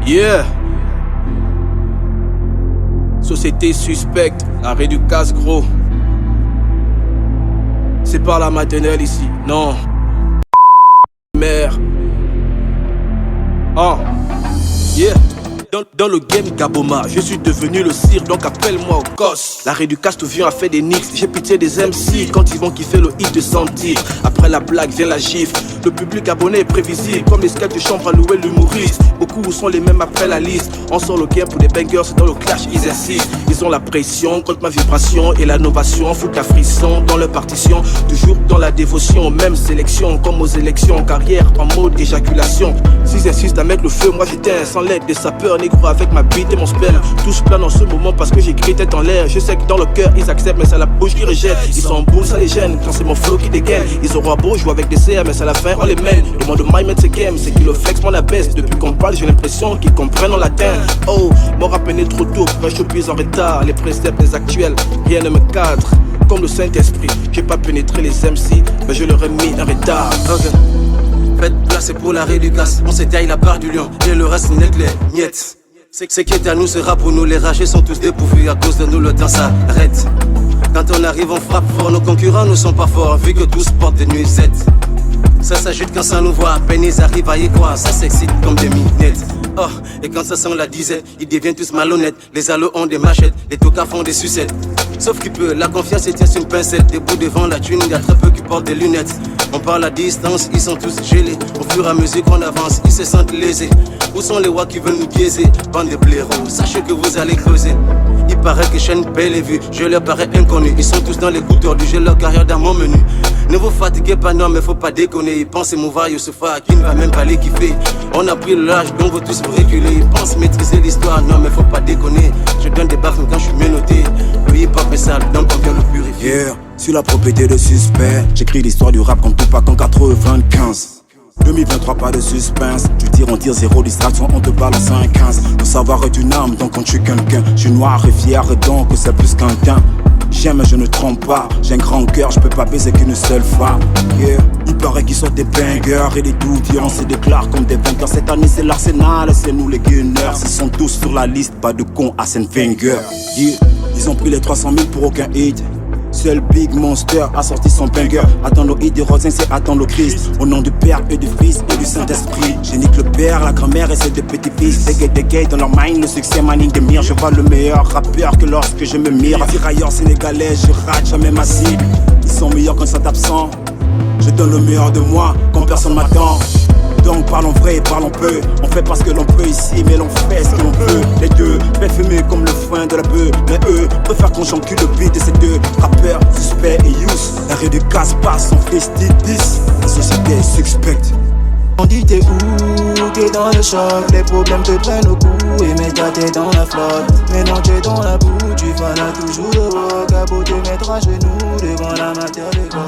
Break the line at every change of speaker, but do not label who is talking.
Yeah. Société suspecte, arrêt du casse gros. C'est par la maternelle ici, non. Mère. Ah. Yeah. Dans le game Gaboma, je suis devenu le cire, donc appelle-moi au gosse. L'arrêt du casse tout vient à faire des nicks. J'ai pitié des MC quand ils vont kiffer le hit de sentir. Après la blague vient la gifle. Le public abonné est prévisible, comme les sketchs de chambre à louer l'humoriste. Beaucoup sont les mêmes après la liste. On sort le game pour des bangers, c'est dans le clash, ils insistent. Ils ont la pression contre ma vibration et la novation. Foutent la frisson dans leur partition. Toujours dans la dévotion, même sélection comme aux élections. Carrière en mode éjaculation. S'ils insistent à mettre le feu, moi j'éteins sans l'aide des sapeurs. Négro avec ma bite et mon spell. Tous planent en ce moment parce que j'écris tête en l'air. Je sais que dans le cœur ils acceptent, mais c'est la bouche qui rejette. Ils sont boules, ça les gêne quand c'est mon flow qui dégaine. Ils auront beau jouer avec des CR, mais c'est à la fin on les mène. Le monde de my met ce game, c'est qu'ils le flex, mon abaisse. Depuis qu'on parle, j'ai l'impression qu'ils comprennent en latin. Oh, mon rap est né trop tôt, pourquoi je suis en retard. Les préceptes, les actuels, rien ne me cadre. Comme le Saint-Esprit, j'ai pas pénétré les MC, mais je leur ai mis un retard.
Okay. Faites place pour l'arrêt du casse. On s'étaille la part du lion et le reste n'est que les miettes. C'est qui est à nous sera pour nous. Les ragés sont tous dépourvus. À cause de nous le temps s'arrête. Quand on arrive on frappe fort. Nos concurrents ne sont pas forts vu que tous portent des nuisettes. Ça s'ajoute quand ça nous voit. À peine ils arrivent à y croire. Ça s'excite comme des minettes. Oh, et quand ça sent la disette, ils deviennent tous malhonnêtes. Les allos ont des machettes, les tocards font des sucettes. Sauf qu'il peut, la confiance était sur une pincette. Debout devant la thune, y'a très peu qui portent des lunettes. On parle à distance, ils sont tous gelés. Au fur et à mesure qu'on avance, ils se sentent lésés. Où sont les rois qui veulent nous biaiser? Bande de blaireaux, sachez que vous allez creuser. Il paraît que chaîne paie les vues, je leur parais inconnu. Ils sont tous dans les coups tordus, j'ai leur carrière dans mon menu. Ne vous fatiguez pas, non, mais faut pas déconner. Ils pensent mouvoir Youssoufa, qui ne va même pas les kiffer. On a pris l'âge, donc vous tous vous reculer. Ils pensent maîtriser l'histoire, non, mais faut pas déconner. Je donne des baffes quand je suis menotté. Le hip-hop est sale, donc on vient le purifier.
Yeah, sur la propriété de suspect, j'écris l'histoire du rap comme Tupac en 95. 2023, pas de suspense. Tu tires, on tire, zéro distraction, on te parle en 5-15. Le savoir est une arme, donc on tue quelqu'un. Je suis noir et fier, et donc c'est plus qu'un gain. J'aime, mais je ne trompe pas. J'ai un grand cœur, je peux pas baiser qu'une seule fois. Yeah. Il paraît qu'ils sont des bangers et les doutes, on se déclare comme des vainqueurs. Cette année, c'est l'Arsenal, c'est nous les gunners. Ils sont tous sur la liste, pas de cons à Wenger. Yeah. Ils ont pris les 300 000 pour aucun hit. Seul Big Monster a sorti son banger. Attends le hit des Rosin, c'est attendre le Christ. Au nom du Père et du Fils et du Saint-Esprit. Je nique le Père, la grand-mère et ses deux petits-fils. Des gays dans leur mind, le succès m'anime de mire. Je vois le meilleur rappeur que lorsque je me mire. Tirailleur sénégalais, je rate jamais ma cible. Ils sont meilleurs quand ils sont absents. Je donne le meilleur de moi quand personne m'attend. Donc parlons vrai, parlons peu. On fait parce que l'on peut ici, mais l'on fait ce que l'on peut. Les deux, fait fumer comme le foin de la bœuf. Mais eux, préfèrent qu'on j'encule le beat de ces deux rappeurs, suspect et use. L'arrêt de casse passe son freestyle 10. La société est suspecte.
On dit t'es où, t'es dans le choc. Les problèmes te prennent au cou. Et mais t'es dans la flotte. Mais non t'es dans la boue. Tu fanas toujours de rock. À beau te mettre à genoux devant la matière d'école.